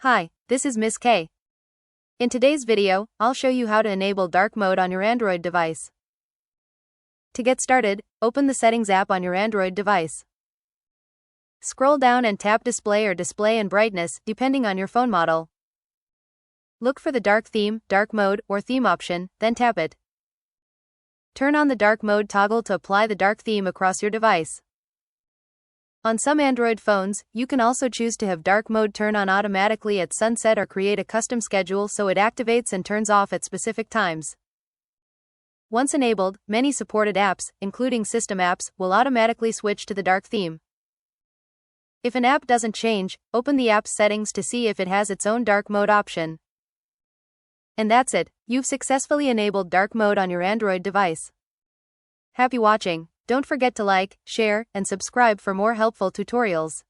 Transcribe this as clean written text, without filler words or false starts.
Hi, this is Miss K. In today's video, I'll show you how to enable dark mode on your Android device. To get started, open the Settings app on your Android device. Scroll down and tap Display or Display and Brightness, depending on your phone model. Look for the Dark Theme, Dark Mode, or Theme option, then tap it. Turn on the Dark Mode toggle to apply the dark theme across your device. On some Android phones, you can also choose to have dark mode turn on automatically at sunset or create a custom schedule so it activates and turns off at specific times. Once enabled, many supported apps, including system apps, will automatically switch to the dark theme. If an app doesn't change, open the app's settings to see if it has its own dark mode option. And that's it, you've successfully enabled dark mode on your Android device. Happy watching! Don't forget to like, share, and subscribe for more helpful tutorials.